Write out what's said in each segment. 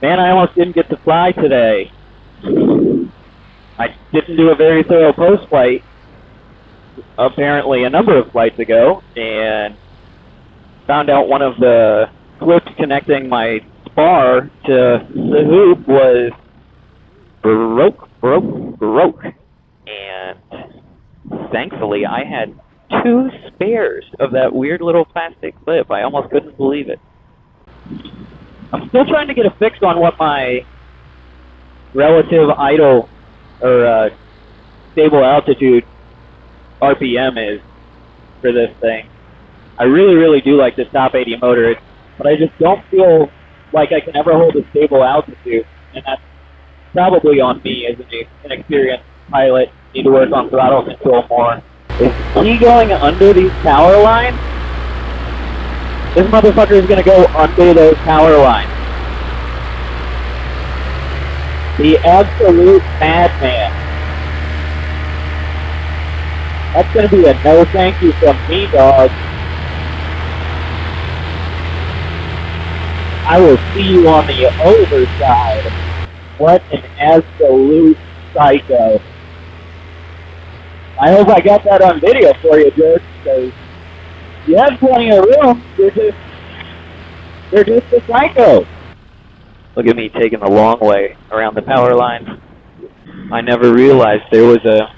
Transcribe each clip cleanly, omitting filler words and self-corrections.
Man, I almost didn't get to fly today. I didn't do a very thorough post-flight, apparently a number of flights ago, and found out one of the clips connecting my spar to the hoop was broke. And thankfully, I had 2 spares of that weird little plastic clip. I almost couldn't believe it. I'm still trying to get a fix on what my relative idle or stable altitude RPM is for this thing. I really do like this top 80 motor, but I just don't feel like I can ever hold a stable altitude, and that's probably on me as an inexperienced pilot. Need to work on throttle control more. Is he going under these power lines? This motherfucker is going to go under those power lines. The absolute madman. That's going to be a no thank you from me, dog. I will see you on the overside. What an absolute psycho. I hope I got that on video for you, George, because you have plenty of room. They're just a psycho. Look at me taking the long way around the power lines. I never realized there was a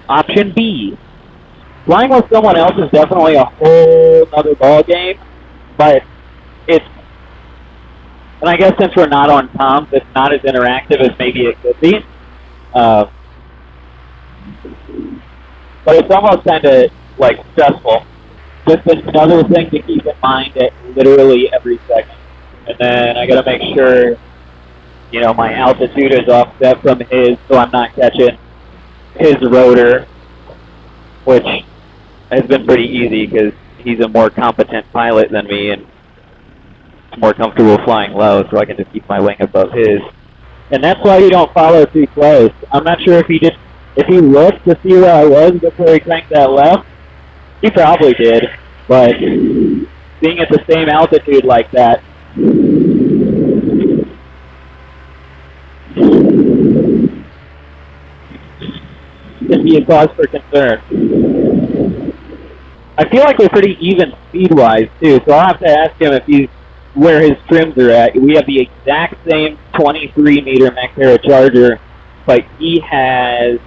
option B. Flying with someone else is definitely a whole other ball game, but and I guess since we're not on comms, it's not as interactive as maybe it could be. But it's almost kind of like stressful. Just another thing to keep in mind at literally every second. And then I gotta make sure, my altitude is offset from his, so I'm not catching his rotor, which has been pretty easy because he's a more competent pilot than me and more comfortable flying low, so I can just keep my wing above his. And that's why you don't follow too close. I'm not sure if he looked to see where I was before he cranked that left. He probably did, but being at the same altitude like that, can be a cause for concern. I feel like we're pretty even speed-wise, too, so I'll have to ask him where his trims are at. We have the exact same 23-meter Macera Charger, but he has,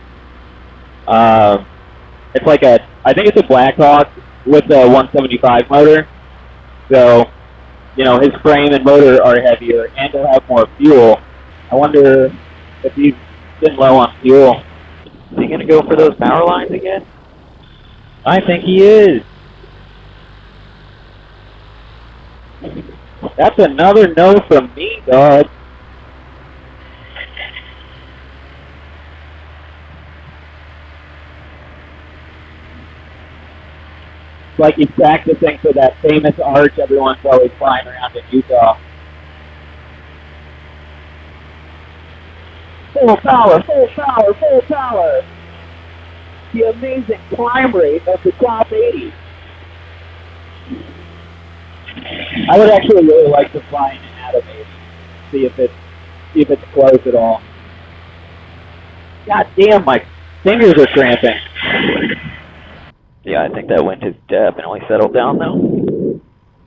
it's like I think it's a Blackhawk with a 175 motor. So, his frame and motor are heavier, and he'll have more fuel. I wonder if he's been low on fuel. Is he going to go for those power lines again? I think he is. That's another no from me, dog. It's like he's practicing for that famous arch everyone's always flying around in Utah. Full power, full power, full power. The amazing climb rate of the top 80. I would actually really like to fly in and out of 80. See if it's close at all. God damn, my fingers are cramping. Yeah, I think that wind has definitely settled down though,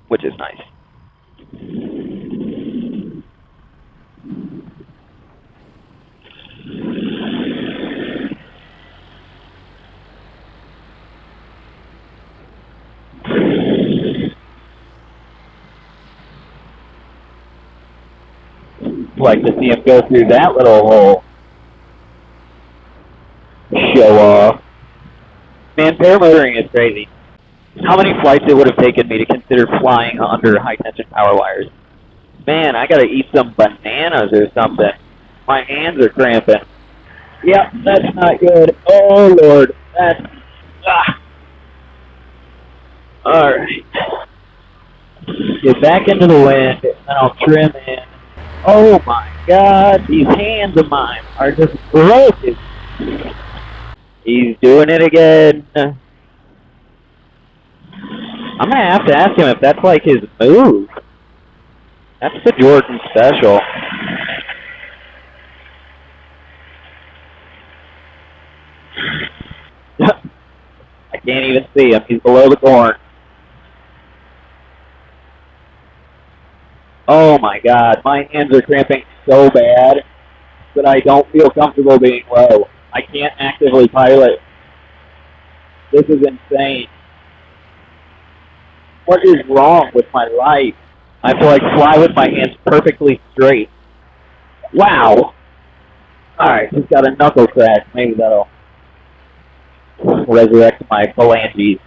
which is nice. Like to see him go through that little hole. Show off. Man, paramotoring is crazy. How many flights it would have taken me to consider flying under high-tension power wires? Man, I gotta eat some bananas or something. My hands are cramping. Yep, that's not good. Oh, Lord. Alright. Get back into the wind, and then I'll trim in. Oh my God, these hands of mine are just broken. He's doing it again. I'm gonna have to ask him if that's like his move. That's the Jordan special. I can't even see him. He's below the corn. Oh my God, my hands are cramping so bad that I don't feel comfortable being low. I can't actively pilot. This is insane. What is wrong with my life? I have to like fly with my hands perfectly straight. Wow. Alright, just got a knuckle crack. Maybe that'll resurrect my phalanges.